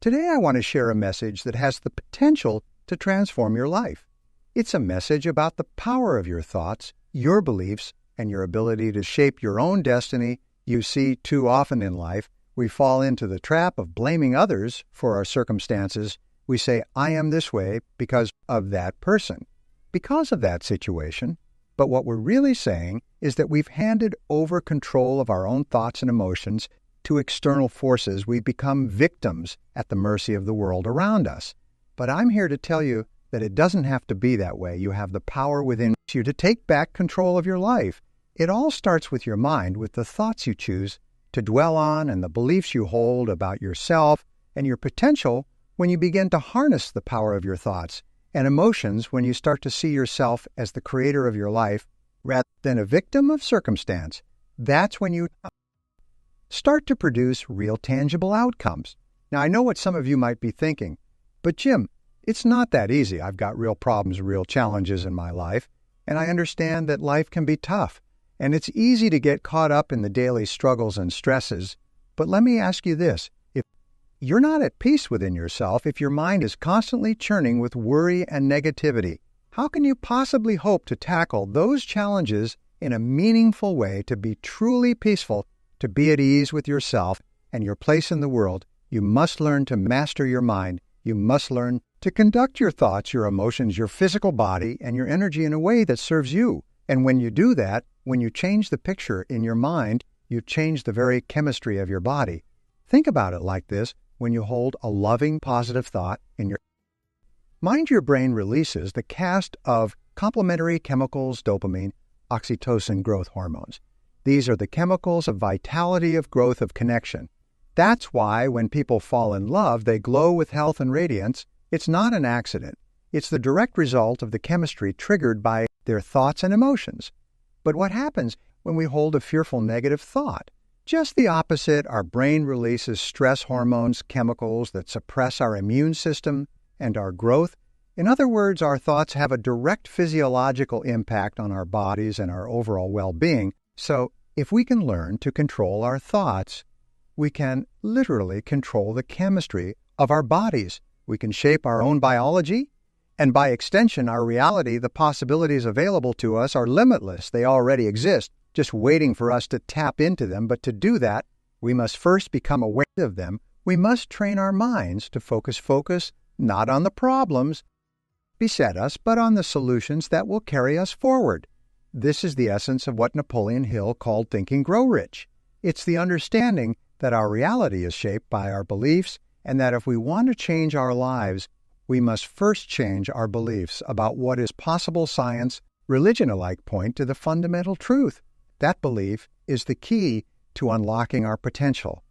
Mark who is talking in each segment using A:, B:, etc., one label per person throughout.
A: Today I want to share a message that has the potential to transform your life. It's a message about the power of your thoughts, your beliefs, and your ability to shape your own destiny. You see, too often in life, we fall into the trap of blaming others for our circumstances. We say, I am this way because of that person, because of that situation. But what we're really saying is that we've handed over control of our own thoughts and emotions to external forces. We become victims at the mercy of the world around us. But I'm here to tell you that it doesn't have to be that way. You have the power within you to take back control of your life. It all starts with your mind, with the thoughts you choose to dwell on and the beliefs you hold about yourself and your potential. When you begin to harness the power of your thoughts and emotions, when you start to see yourself as the creator of your life rather than a victim of circumstance, that's when you start to produce real tangible outcomes. Now, I know what some of you might be thinking, but Jim, it's not that easy. I've got real problems, real challenges in my life, and I understand that life can be tough, and it's easy to get caught up in the daily struggles and stresses. But let me ask you this. If you're not at peace within yourself, if your mind is constantly churning with worry and negativity, how can you possibly hope to tackle those challenges in a meaningful way, to be truly peaceful, to be at ease with yourself and your place in the world? You must learn to master your mind. You must learn to conduct your thoughts, your emotions, your physical body, and your energy in a way that serves you. And when you do that, when you change the picture in your mind, you change the very chemistry of your body. Think about it like this. When you hold a loving, positive thought in your mind, your brain releases the cast of complementary chemicals, dopamine, oxytocin, growth hormones. These are the chemicals of vitality, of growth, of connection. That's why when people fall in love, they glow with health and radiance. It's not an accident. It's the direct result of the chemistry triggered by their thoughts and emotions. But what happens when we hold a fearful negative thought? Just the opposite. Our brain releases stress hormones, chemicals that suppress our immune system and our growth. In other words, our thoughts have a direct physiological impact on our bodies and our overall well-being. So if we can learn to control our thoughts, we can literally control the chemistry of our bodies. We can shape our own biology, and by extension, our reality. The possibilities available to us are limitless. They already exist, just waiting for us to tap into them. But to do that, we must first become aware of them. We must train our minds to focus not on the problems beset us, but on the solutions that will carry us forward. This is the essence of what Napoleon Hill called Think and Grow Rich. It's the understanding that our reality is shaped by our beliefs, and that if we want to change our lives, we must first change our beliefs about what is possible. Science, religion alike point to the fundamental truth. That belief is the key to unlocking our potential.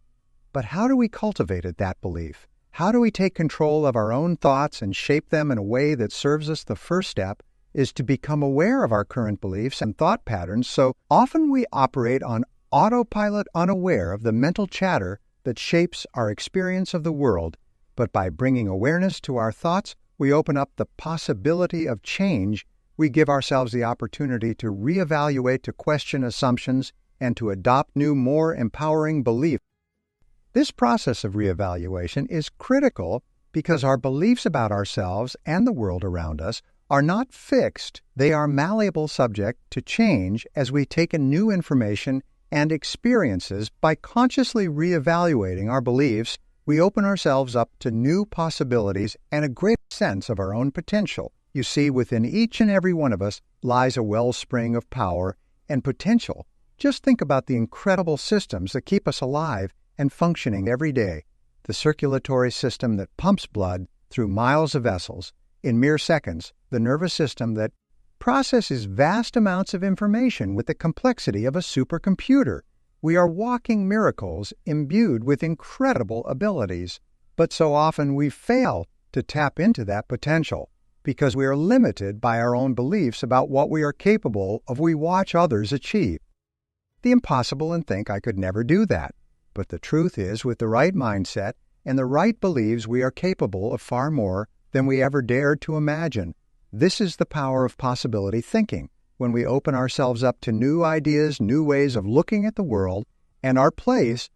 A: But how do we cultivate that belief? How do we take control of our own thoughts and shape them in a way that serves us? The first step is to become aware of our current beliefs and thought patterns. So often we operate on autopilot, unaware of the mental chatter that shapes our experience of the world. But by bringing awareness to our thoughts, we open up the possibility of change. We give ourselves the opportunity to reevaluate, to question assumptions, and to adopt new, more empowering beliefs. This process of reevaluation is critical because our beliefs about ourselves and the world around us are not fixed. They are malleable, subject to change as we take in new information and experiences. By consciously reevaluating our beliefs, we open ourselves up to new possibilities and a great sense of our own potential. You see, within each and every one of us lies a wellspring of power and potential. Just think about the incredible systems that keep us alive and functioning every day. The circulatory system that pumps blood through miles of vessels in mere seconds, the nervous system that processes vast amounts of information with the complexity of a supercomputer. We are walking miracles imbued with incredible abilities. But so often we fail to tap into that potential because we are limited by our own beliefs about what we are capable of. We watch others achieve the impossible and think, I could never do that. But the truth is, with the right mindset and the right beliefs, we are capable of far more than we ever dared to imagine. This is the power of possibility thinking. When we open ourselves up to new ideas, new ways of looking at the world and our place,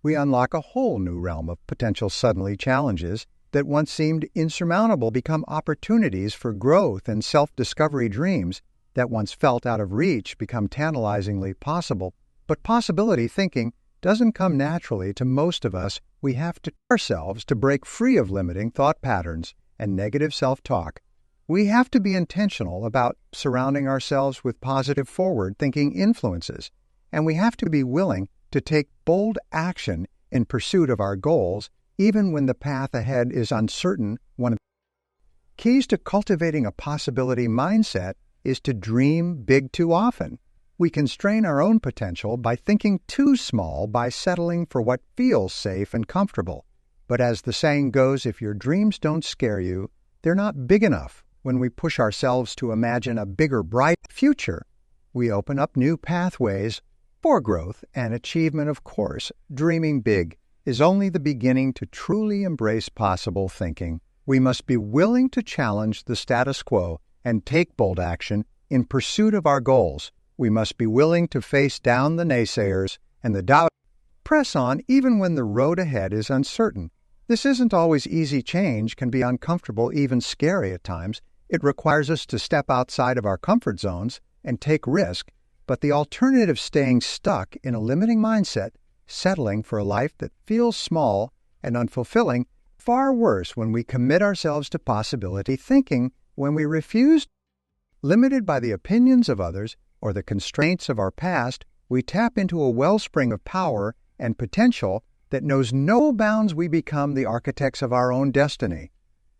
A: we unlock a whole new realm of potential suddenly challenges that once seemed insurmountable become opportunities for growth and self-discovery. Dreams that once felt out of reach become tantalizingly possible. But possibility thinking doesn't come naturally to most of us. We have to ourselves to break free of limiting thought patterns and negative self-talk. We have to be intentional about surrounding ourselves with positive forward-thinking influences, and we have to be willing to take bold action in pursuit of our goals, even when the path ahead is uncertain. One of the keys to cultivating a possibility mindset is to dream big too often. We constrain our own potential by thinking too small, by settling for what feels safe and comfortable. But as the saying goes, if your dreams don't scare you, they're not big enough. When we push ourselves to imagine a bigger, bright future, we open up new pathways for growth and achievement. Of course, dreaming big is only the beginning. To truly embrace possible thinking, we must be willing to challenge the status quo and take bold action in pursuit of our goals. We must be willing to face down the naysayers and the doubt. Press on even when the road ahead is uncertain. This isn't always easy. Change can be uncomfortable, even scary at times. It requires us to step outside of our comfort zones and take risk. But the alternative, staying stuck in a limiting mindset, settling for a life that feels small and unfulfilling, far worse. When we commit ourselves to possibility thinking, when we refuse, limited by the opinions of others or the constraints of our past, we tap into a wellspring of power and potential that knows no bounds. We become the architects of our own destiny,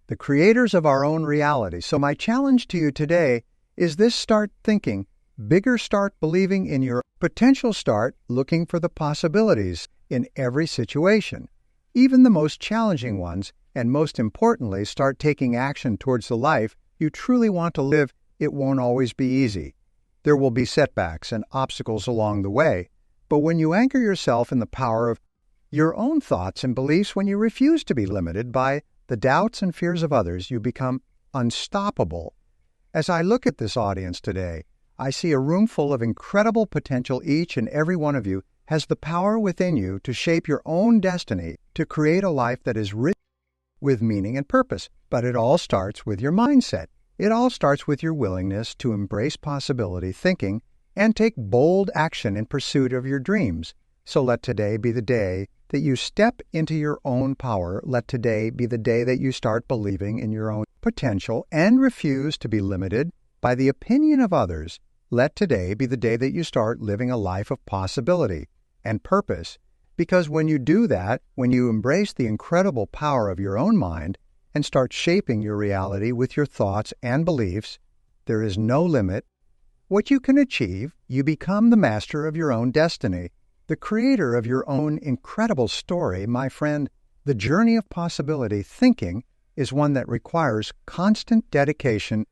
A: the creators of our own reality. So my challenge to you today is this: start thinking bigger, start believing in your potential, start looking for the possibilities in every situation, even the most challenging ones, and most importantly, start taking action towards the life you truly want to live. It won't always be easy. There will be setbacks and obstacles along the way, but when you anchor yourself in the power of your own thoughts and beliefs, when you refuse to be limited by the doubts and fears of others, you become unstoppable. As I look at this audience today, I see a room full of incredible potential. Each and every one of you has the power within you to shape your own destiny, to create a life that is rich with meaning and purpose. But it all starts with your mindset. It all starts with your willingness to embrace possibility thinking and take bold action in pursuit of your dreams. So let today be the day that you step into your own power. Let today be the day that you start believing in your own potential and refuse to be limited by the opinion of others. Let today be the day that you start living a life of possibility and purpose. Because when you do that, when you embrace the incredible power of your own mind and start shaping your reality with your thoughts and beliefs, there is no limit what you can achieve. You become the master of your own destiny, the creator of your own incredible story. My friend, the journey of possibility thinking is one that requires constant dedication.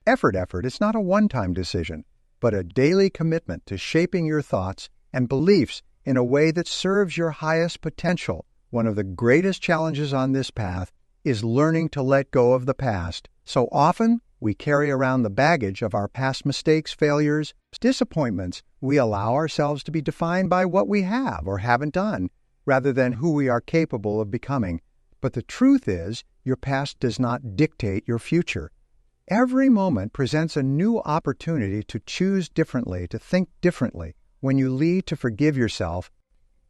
A: Effort. It's not a one-time decision, but a daily commitment to shaping your thoughts and beliefs in a way that serves your highest potential. One of the greatest challenges on this path is learning to let go of the past. So often, we carry around the baggage of our past mistakes, failures, disappointments. We allow ourselves to be defined by what we have or haven't done, rather than who we are capable of becoming. But the truth is, your past does not dictate your future. Every moment presents a new opportunity to choose differently, to think differently. When you lead to forgive yourself,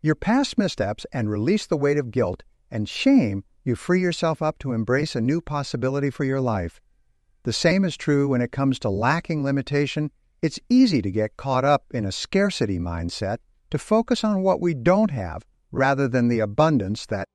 A: your past missteps, and release the weight of guilt and shame, you free yourself up to embrace a new possibility for your life. The same is true when it comes to lacking limitation. It's easy to get caught up in a scarcity mindset, to focus on what we don't have rather than the abundance that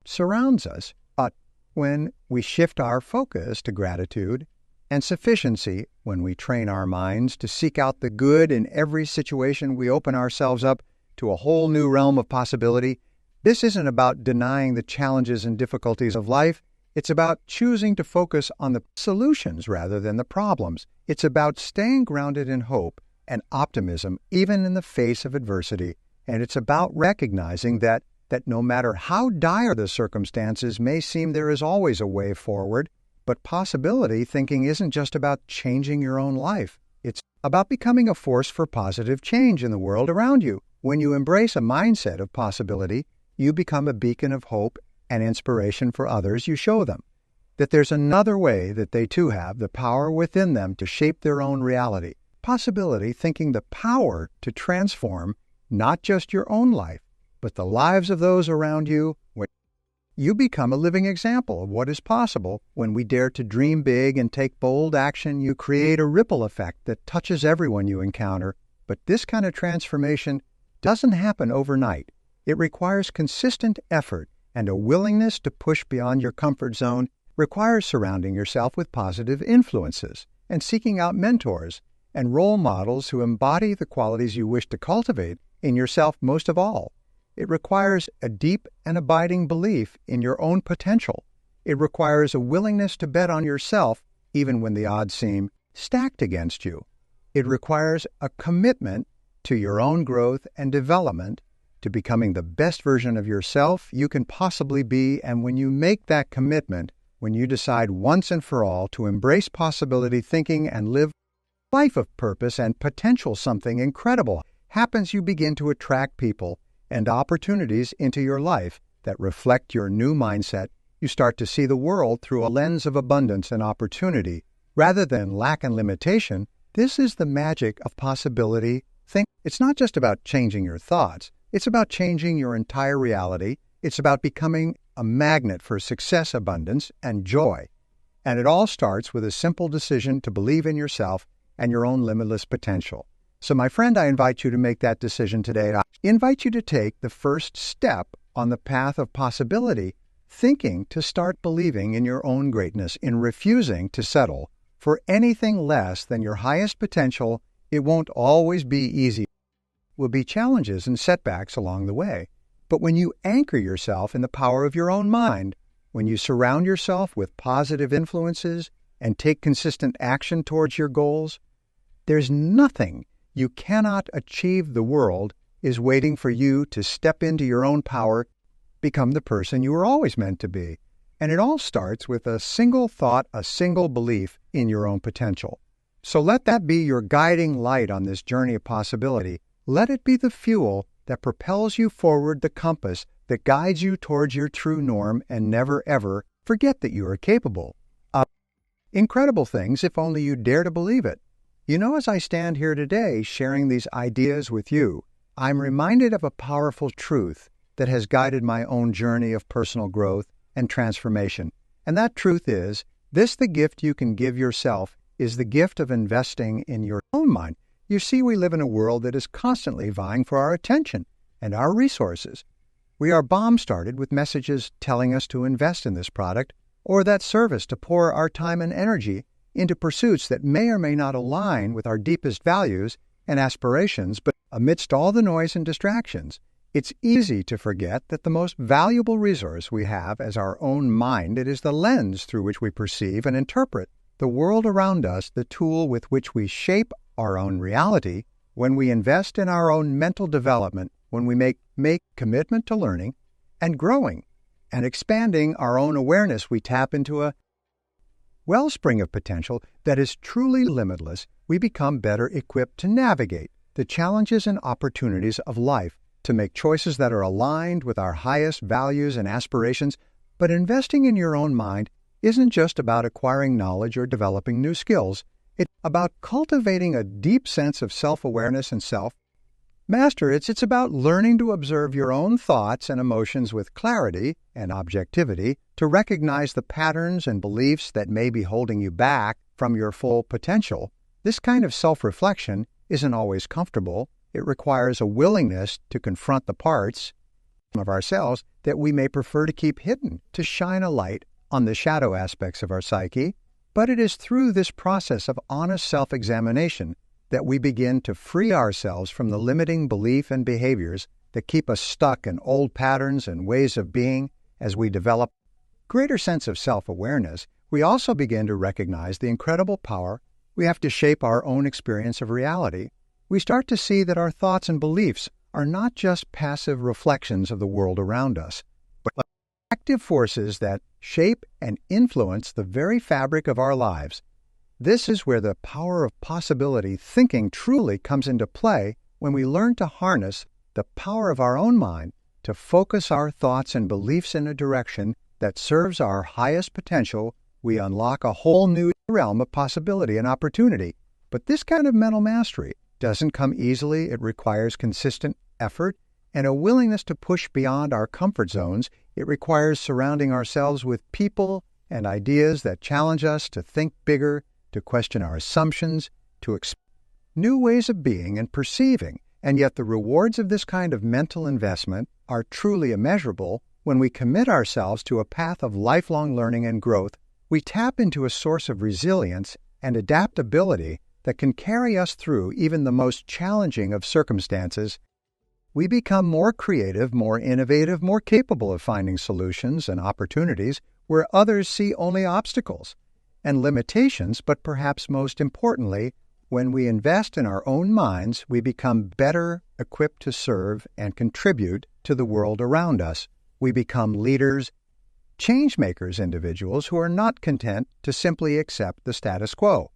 A: surrounds us. But when we shift our focus to gratitude and sufficiency, when we train our minds to seek out the good in every situation, we open ourselves up to a whole new realm of possibility. This isn't about denying the challenges and difficulties of life. It's about choosing to focus on the solutions rather than the problems. It's about staying grounded in hope and optimism, even in the face of adversity. And it's about recognizing that no matter how dire the circumstances may seem, there is always a way forward. But possibility thinking isn't just about changing your own life. It's about becoming a force for positive change in the world around you. When you embrace a mindset of possibility, you become a beacon of hope and inspiration for others. You show them that there's another way, that they too have the power within them to shape their own reality. Possibility, thinking the power to transform not just your own life, but the lives of those around you. When you become a living example of what is possible when we dare to dream big and take bold action. You create a ripple effect that touches everyone you encounter. But this kind of transformation doesn't happen overnight. It requires consistent effort and a willingness to push beyond your comfort zone. Requires surrounding yourself with positive influences and seeking out mentors and role models who embody the qualities you wish to cultivate in yourself most of all. It requires a deep and abiding belief in your own potential. It requires a willingness to bet on yourself even when the odds seem stacked against you. It requires a commitment to your own growth and development, to becoming the best version of yourself you can possibly be. And when you make that commitment, when you decide once and for all to embrace possibility thinking and live a life of purpose and potential, something incredible happens. You begin to attract people and opportunities into your life that reflect your new mindset. You start to see the world through a lens of abundance and opportunity rather than lack and limitation. This is the magic of possibility think. It's not just about changing your thoughts. It's about changing your entire reality. It's about becoming a magnet for success, abundance, and joy. And it all starts with a simple decision to believe in yourself and your own limitless potential. So, my friend, I invite you to make that decision today. I invite you to take the first step on the path of possibility thinking, to start believing in your own greatness, in refusing to settle for anything less than your highest potential. It won't always be easy. There will be challenges and setbacks along the way. But when you anchor yourself in the power of your own mind, when you surround yourself with positive influences and take consistent action towards your goals, there's nothing you cannot achieve. The world is waiting for you to step into your own power, become the person you were always meant to be. And it all starts with a single thought, a single belief in your own potential. So let that be your guiding light on this journey of possibility. Let it be the fuel that propels you forward, the compass that guides you towards your true norm, and never ever forget that you are capable of incredible things if only you dare to believe it. You know, as I stand here today sharing these ideas with you, I'm reminded of a powerful truth that has guided my own journey of personal growth and transformation. And that truth is this: the gift you can give yourself is the gift of investing in your own mind. You see, we live in a world that is constantly vying for our attention and our resources. We are bomb-started with messages telling us to invest in this product or that service, to pour our time and energy into pursuits that may or may not align with our deepest values and aspirations. But amidst all the noise and distractions, it's easy to forget that the most valuable resource we have as our own mind. It is the lens through which we perceive and interpret the world around us, the tool with which we shape our own reality. When we invest in our own mental development, when we make commitment to learning and growing and expanding our own awareness, we tap into a wellspring of potential that is truly limitless. We become better equipped to navigate the challenges and opportunities of life, to make choices that are aligned with our highest values and aspirations. But investing in your own mind isn't just about acquiring knowledge or developing new skills. It's about cultivating a deep sense of self-awareness and self-master. It's about learning to observe your own thoughts and emotions with clarity and objectivity, to recognize the patterns and beliefs that may be holding you back from your full potential. This kind of self-reflection isn't always comfortable. It requires a willingness to confront the parts of ourselves that we may prefer to keep hidden, to shine a light on the shadow aspects of our psyche. But it is through this process of honest self-examination that we begin to free ourselves from the limiting belief and behaviors that keep us stuck in old patterns and ways of being. As we develop a greater sense of self-awareness, we also begin to recognize the incredible power we have to shape our own experience of reality. We start to see that our thoughts and beliefs are not just passive reflections of the world around us, but active forces that shape and influence the very fabric of our lives. This is where the power of possibility thinking truly comes into play, when we learn to harness the power of our own mind to focus our thoughts and beliefs in a direction that serves our highest potential, we unlock a whole new realm of possibility and opportunity. But this kind of mental mastery doesn't come easily. It requires consistent effort and a willingness to push beyond our comfort zones. It requires surrounding ourselves with people and ideas that challenge us to think bigger, to question our assumptions, to explore new ways of being and perceiving. And yet the rewards of this kind of mental investment are truly immeasurable. When we commit ourselves to a path of lifelong learning and growth, we tap into a source of resilience and adaptability that can carry us through even the most challenging of circumstances. We become more creative, more innovative, more capable of finding solutions and opportunities where others see only obstacles and limitations. But perhaps most importantly, when we invest in our own minds, we become better equipped to serve and contribute to the world around us. We become leaders, change-makers, individuals who are not content to simply accept the status quo,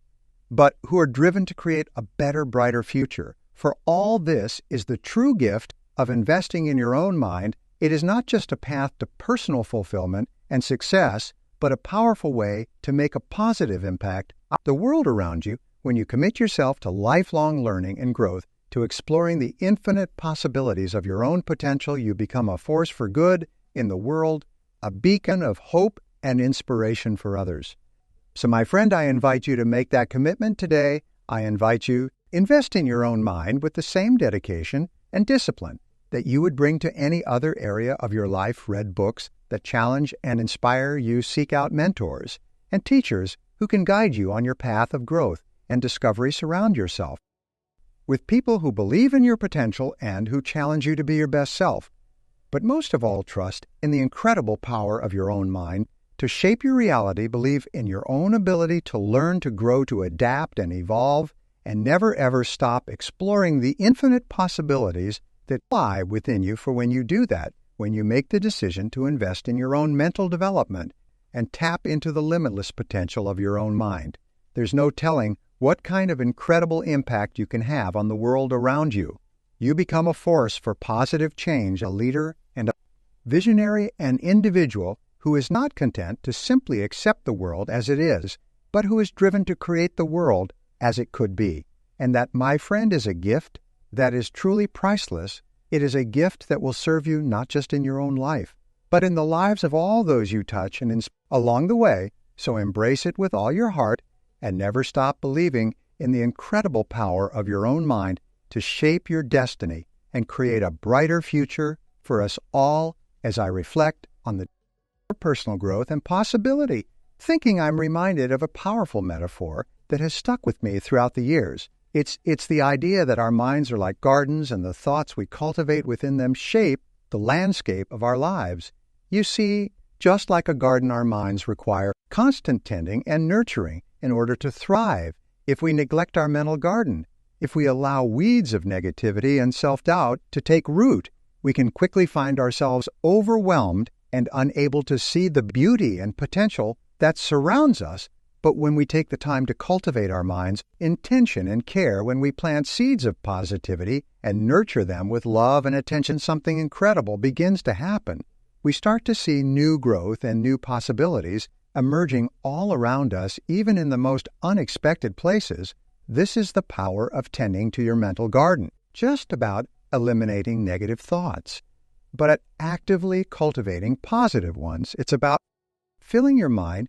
A: but who are driven to create a better, brighter future. For all this is the true gift of investing in your own mind. It is not just a path to personal fulfillment and success, but a powerful way to make a positive impact on the world around you. When you commit yourself to lifelong learning and growth, to exploring the infinite possibilities of your own potential, you become a force for good in the world, a beacon of hope and inspiration for others. So, my friend, I invite you to make that commitment today. I invite you to invest in your own mind with the same dedication and discipline that you would bring to any other area of your life. Read books that challenge and inspire you. Seek out mentors and teachers who can guide you on your path of growth and discovery. Surround yourself with people who believe in your potential and who challenge you to be your best self. But most of all, trust in the incredible power of your own mind to shape your reality. Believe in your own ability to learn, to grow, to adapt and evolve, and never ever stop exploring the infinite possibilities that lie within you. For when you do that, when you make the decision to invest in your own mental development and tap into the limitless potential of your own mind, there's no telling what kind of incredible impact you can have on the world around you. You become a force for positive change, a leader and a visionary, an individual who is not content to simply accept the world as it is, but who is driven to create the world as it could be. And that, my friend, is a gift that is truly priceless. It is a gift that will serve you not just in your own life, but in the lives of all those you touch and inspire along the way. So embrace it with all your heart and never stop believing in the incredible power of your own mind to shape your destiny and create a brighter future for us all. As I reflect on the personal growth and possibility, I'm reminded of a powerful metaphor that has stuck with me throughout the years. It's the idea that our minds are like gardens, and the thoughts we cultivate within them shape the landscape of our lives. You see, just like a garden, our minds require constant tending and nurturing in order to thrive. If we neglect our mental garden, if we allow weeds of negativity and self-doubt to take root, we can quickly find ourselves overwhelmed and unable to see the beauty and potential that surrounds us. But when we take the time to cultivate our minds, intention and care, when we plant seeds of positivity and nurture them with love and attention, something incredible begins to happen. We start to see new growth and new possibilities emerging all around us, even in the most unexpected places. This is the power of tending to your mental garden, just about eliminating negative thoughts, but actively cultivating positive ones. It's about filling your mind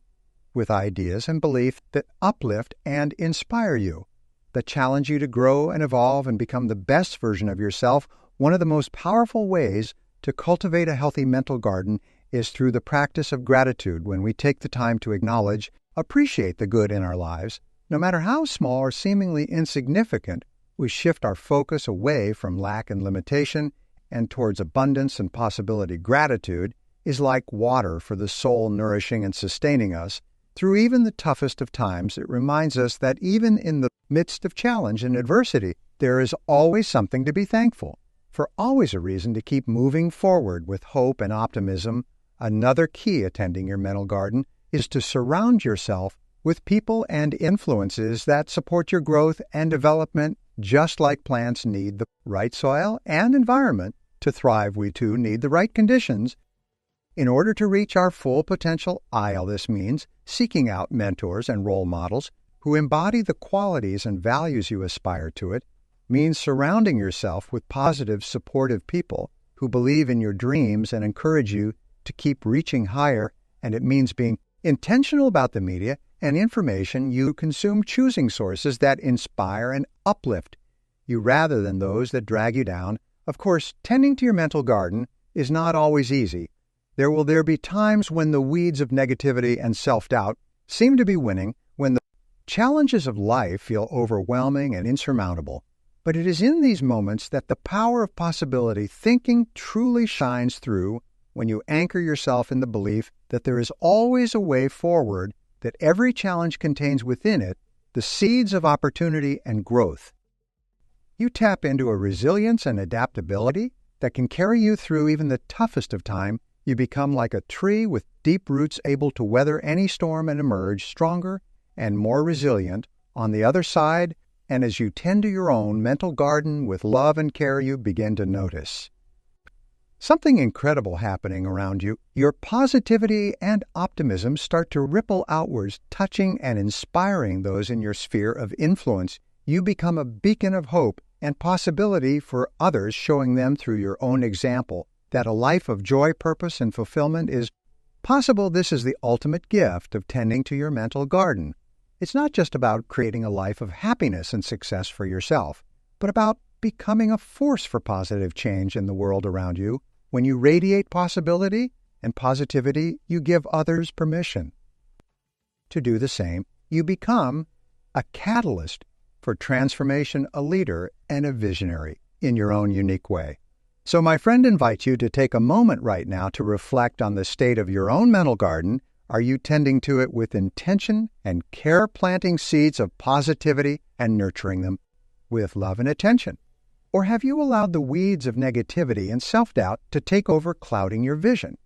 A: with ideas and beliefs that uplift and inspire you, that challenge you to grow and evolve and become the best version of yourself. One of the most powerful ways to cultivate a healthy mental garden is through the practice of gratitude. When we take the time to acknowledge, appreciate the good in our lives, no matter how small or seemingly insignificant, we shift our focus away from lack and limitation and towards abundance and possibility. Gratitude is like water for the soul, nourishing and sustaining us through even the toughest of times. It reminds us that even in the midst of challenge and adversity, there is always something to be thankful for, always a reason to keep moving forward with hope and optimism. Another key attending your mental garden is to surround yourself with people and influences that support your growth and development. Just like plants need the right soil and environment to thrive, we too need the right conditions. In order to reach our full potential, this means seeking out mentors and role models who embody the qualities and values you aspire to. It means surrounding yourself with positive, supportive people who believe in your dreams and encourage you to keep reaching higher. And it means being intentional about the media and information you consume, choosing sources that inspire and uplift you rather than those that drag you down. Of course, tending to your mental garden is not always easy. There will be times when the weeds of negativity and self-doubt seem to be winning, when the challenges of life feel overwhelming and insurmountable. But it is in these moments that the power of possibility thinking truly shines through, when you anchor yourself in the belief that there is always a way forward, that every challenge contains within it the seeds of opportunity and growth. You tap into a resilience and adaptability that can carry you through even the toughest of time. You become like a tree with deep roots, able to weather any storm and emerge stronger and more resilient on the other side. And as you tend to your own mental garden with love and care, you begin to notice something incredible happening around you. Your positivity and optimism start to ripple outwards, touching and inspiring those in your sphere of influence. You become a beacon of hope and possibility for others, showing them through your own example that a life of joy, purpose, and fulfillment is possible. This is the ultimate gift of tending to your mental garden. It's not just about creating a life of happiness and success for yourself, but about becoming a force for positive change in the world around you. When you radiate possibility and positivity, you give others permission to do the same. You become a catalyst for transformation, a leader, and a visionary in your own unique way. So my friend invites you to take a moment right now to reflect on the state of your own mental garden. Are you tending to it with intention and care, planting seeds of positivity and nurturing them with love and attention? Or have you allowed the weeds of negativity and self-doubt to take over, clouding your vision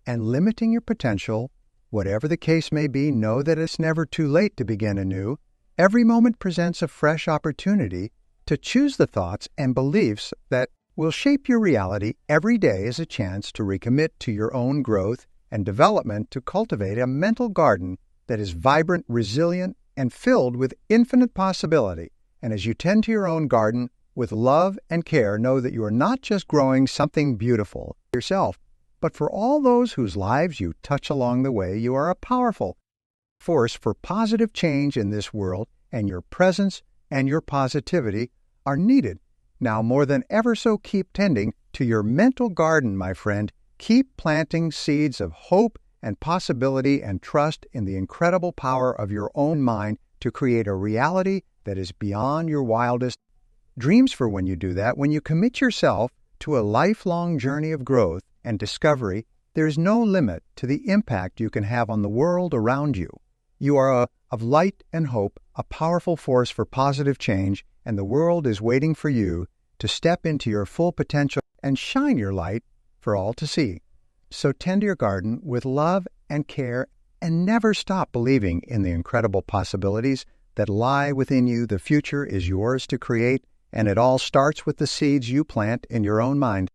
A: and limiting your potential? Whatever the case may be, know that it's never too late to begin anew. Every moment presents a fresh opportunity to choose the thoughts and beliefs that will shape your reality. Every day is a chance to recommit to your own growth and development, to cultivate a mental garden that is vibrant, resilient, and filled with infinite possibility. And as you tend to your own garden with love and care, know that you are not just growing something beautiful yourself, but for all those whose lives you touch along the way. You are a powerful force for positive change in this world, and your presence and your positivity are needed now more than ever. So keep tending to your mental garden, my friend. Keep planting seeds of hope and possibility, and trust in the incredible power of your own mind to create a reality that is beyond your wildest dreams. For when you do that, when you commit yourself to a lifelong journey of growth and discovery, there is no limit to the impact you can have on the world around you. You are of light and hope, a powerful force for positive change, and the world is waiting for you to step into your full potential and shine your light for all to see. So tend your garden with love and care, and never stop believing in the incredible possibilities that lie within you. The future is yours to create, and it all starts with the seeds you plant in your own mind.